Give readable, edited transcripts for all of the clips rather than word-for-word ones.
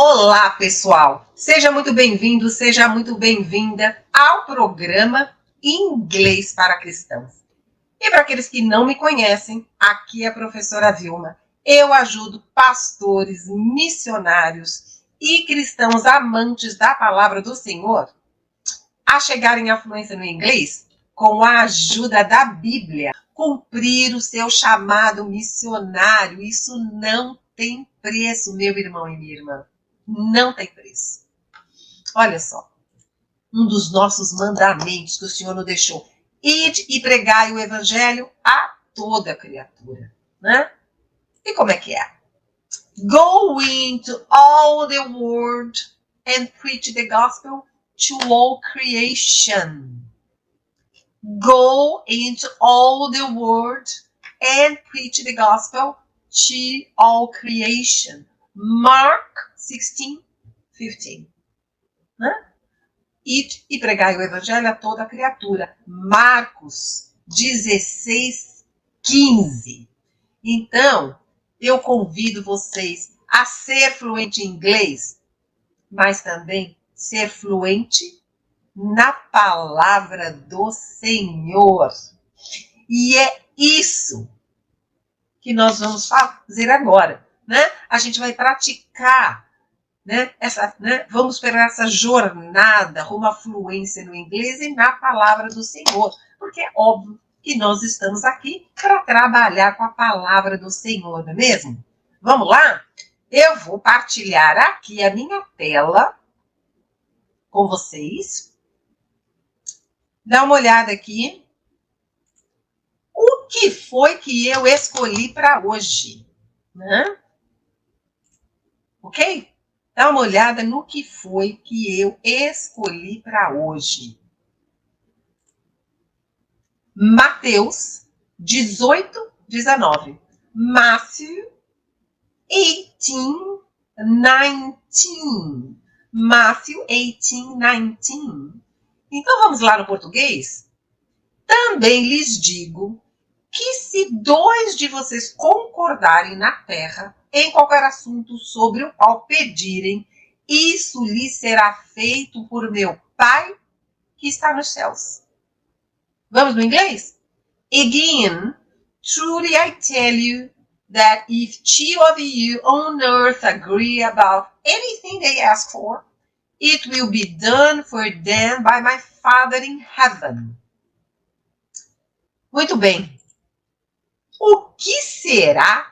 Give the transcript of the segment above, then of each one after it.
Olá, pessoal! Seja muito bem-vindo, seja muito bem-vinda ao programa Inglês para Cristãos. E para aqueles que não me conhecem, aqui é a professora Vilma. Eu ajudo pastores, missionários e cristãos amantes da palavra do Senhor a chegarem à fluência no inglês com a ajuda da Bíblia. Cumprir o seu chamado missionário, isso não tem preço, meu irmão e minha irmã. Não tem preço. Olha só, um dos nossos mandamentos que o Senhor nos deixou. Ide e pregai o evangelho a toda criatura, né? E como é que é? Go into all the world and preach the gospel to all creation. Go into all the world and preach the gospel to all creation. Mark 16:15. Né? E pregai o evangelho a toda criatura. Marcos 16:15. Então, eu convido vocês a ser fluente em inglês, mas também ser fluente na palavra do Senhor. E é isso que nós vamos fazer agora, né? A gente vai praticar, né? Vamos pegar essa jornada rumo à fluência no inglês e na palavra do Senhor, porque é óbvio que nós estamos aqui para trabalhar com a palavra do Senhor, não é mesmo? Vamos lá? Eu vou partilhar aqui a minha tela com vocês. Dá uma olhada aqui. O que foi que eu escolhi para hoje? Né? Ok? Dá uma olhada no que foi que eu escolhi para hoje. Mateus 18:19. Matthew 18:19. Matthew 18:19. Então vamos lá no português? Também lhes digo que se 2 de vocês concordarem na terra em qualquer assunto sobre o qual pedirem, isso lhes será feito por meu Pai que está nos céus. Vamos no inglês? Again, truly I tell you that if 2 of you on earth agree about anything they ask for, it will be done for them by my Father in heaven. Muito bem. O que será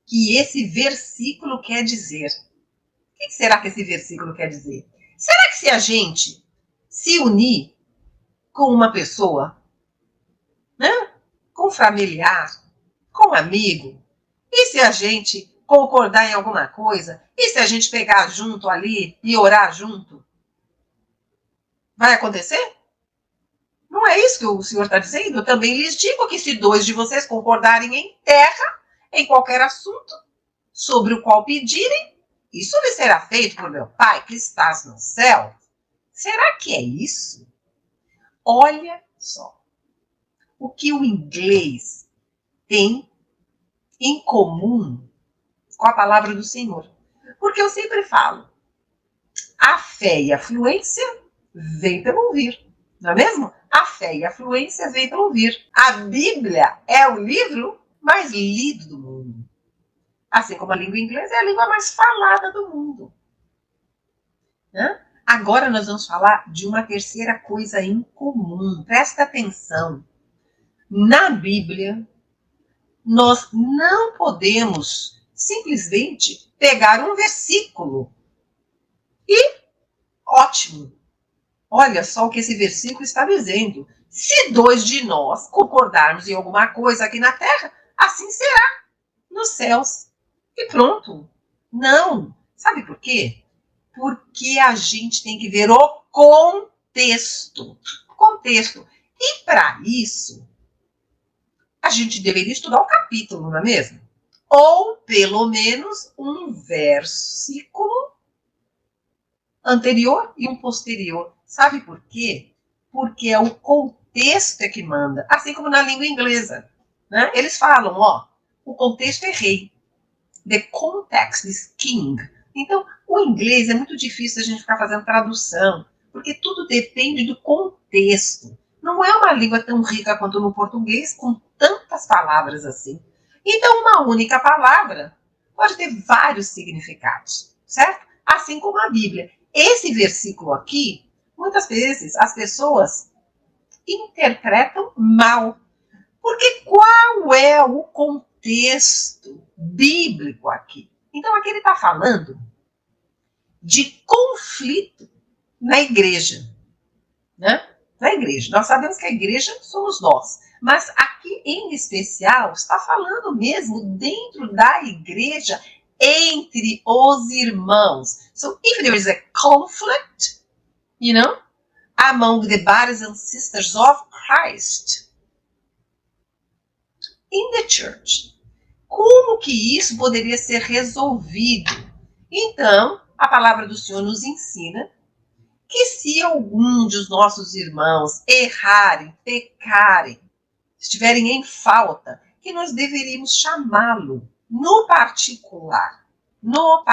que esse versículo quer dizer? O que será que esse versículo quer dizer? Será que se a gente se unir com uma pessoa, né? Com um familiar, com um amigo, e se a gente concordar em alguma coisa, e se a gente pegar junto ali e orar junto, vai acontecer? Não é isso que o Senhor está dizendo? Eu também lhes digo que se 2 de vocês concordarem em terra, em qualquer assunto, sobre o qual pedirem, isso lhe será feito por meu Pai que estás no céu. Será que é isso? Olha só. O que o inglês tem em comum com a palavra do Senhor. Porque eu sempre falo, a fé e a fluência vêm pelo ouvir. Não é mesmo? A fé e a fluência vêm pelo ouvir. A Bíblia é o livro mais lido do mundo. Assim como a língua inglesa é a língua mais falada do mundo. Né? Agora nós vamos falar de uma terceira coisa em comum. Presta atenção. Na Bíblia, nós não podemos simplesmente pegar um versículo e, ótimo, olha só o que esse versículo está dizendo. Se 2 de nós concordarmos em alguma coisa aqui na terra, assim será nos céus. E pronto. Não. Sabe por quê? Porque a gente tem que ver o contexto. Contexto. E para isso, a gente deveria estudar o capítulo, não é mesmo? Ou, pelo menos, um versículo anterior e um posterior. Sabe por quê? Porque é o contexto que manda. Assim como na língua inglesa. Né? Eles falam, o contexto é rei. The context is king. Então, o inglês é muito difícil a gente ficar fazendo tradução, porque tudo depende do contexto. Não é uma língua tão rica quanto no português, com tantas palavras assim. Então, uma única palavra pode ter vários significados, certo? Assim como a Bíblia. Esse versículo aqui, muitas vezes as pessoas interpretam mal. Porque qual é o contexto bíblico aqui? Então, aqui ele está falando de conflito na igreja, né? Na igreja. Nós sabemos que a igreja somos nós, mas aqui em especial está falando mesmo dentro da igreja, entre os irmãos. So if there is a conflict, among the brothers and sisters of Christ in the church, como que isso poderia ser resolvido? Então, a palavra do Senhor nos ensina que se algum dos nossos irmãos errarem, pecarem, estiverem em falta, que nós deveríamos chamá-lo no particular, não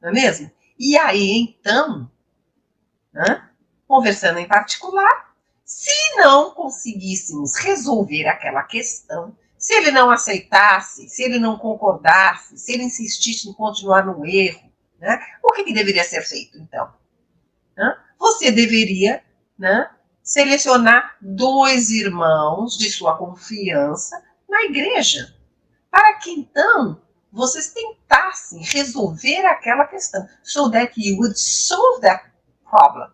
é mesmo? E aí, então, conversando em particular, se não conseguíssemos resolver aquela questão, se ele não aceitasse, se ele não concordasse, se ele insistisse em continuar no erro, o que deveria ser feito, então? Você deveria selecionar 2 irmãos de sua confiança na igreja, para que então vocês tentassem resolver aquela questão, so that you would solve that problem.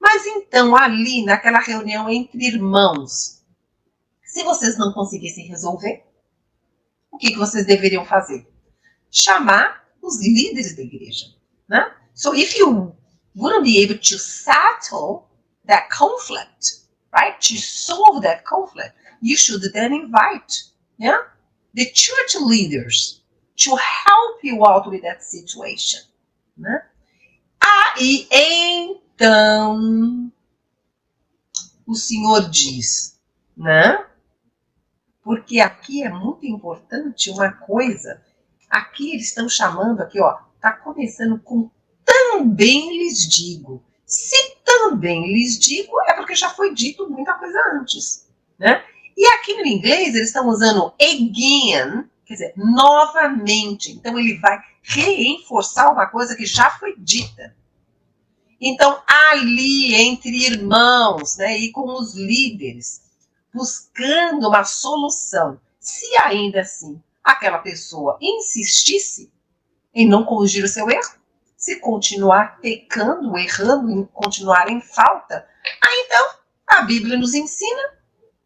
Mas então, ali naquela reunião entre irmãos, se vocês não conseguissem resolver, o que vocês deveriam fazer? Chamar os líderes da igreja. So if you wouldn't be able to settle that conflict, right, to solve that conflict, you should then invite the church leaders to help you out with that situation. Aí, então, o Senhor diz, porque aqui é muito importante uma coisa, aqui eles estão chamando, aqui está começando com também lhes digo. Se também lhes digo, é porque já foi dito muita coisa antes, E aqui no inglês eles estão usando again, quer dizer, novamente. Então ele vai reforçar uma coisa que já foi dita. Então, ali entre irmãos, e com os líderes, buscando uma solução, se ainda assim aquela pessoa insistisse em não corrigir o seu erro, se continuar pecando, errando, em continuar em falta, aí então a Bíblia nos ensina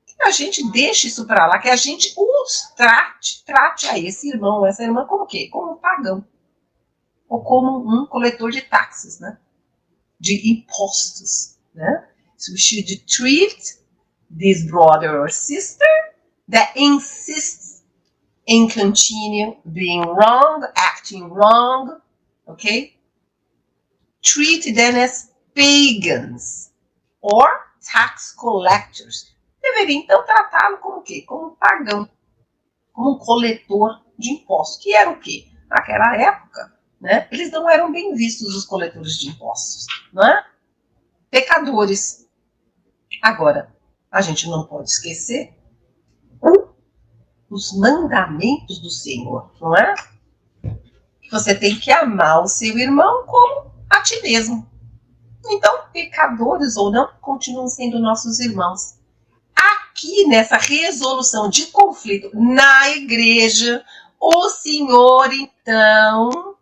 que a gente deixe isso para lá, que a gente os trate a esse irmão, essa irmã como o quê? Como um pagão, ou como um coletor de taxas, de impostos, So we should treat this brother or sister that insists in continue being wrong, acting wrong, okay? Treat them as pagans or tax collectors. Deveria então tratá-lo como o quê? Como um pagão, como um coletor de impostos. Que era o quê? Naquela época, eles não eram bem vistos, os coletores de impostos, Pecadores. Agora, a gente não pode esquecer os mandamentos do Senhor, não é? Que você tem que amar o seu irmão como a ti mesmo. Então, pecadores ou não, continuam sendo nossos irmãos. Aqui, nessa resolução de conflito na igreja, o Senhor, então,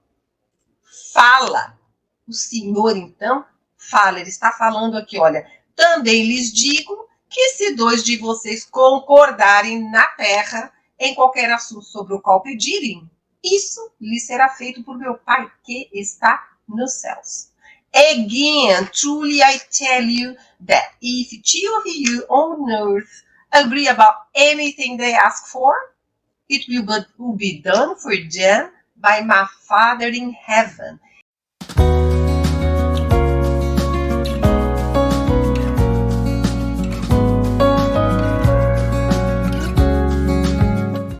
fala. O Senhor, então, fala. Ele está falando aqui, olha, também lhes digo que se 2 de vocês concordarem na terra em qualquer assunto sobre o qual pedirem, isso lhes será feito por meu Pai que está nos céus. Again, truly I tell you that if 2 of you on earth agree about anything they ask for, it will be done for them by my Father in heaven.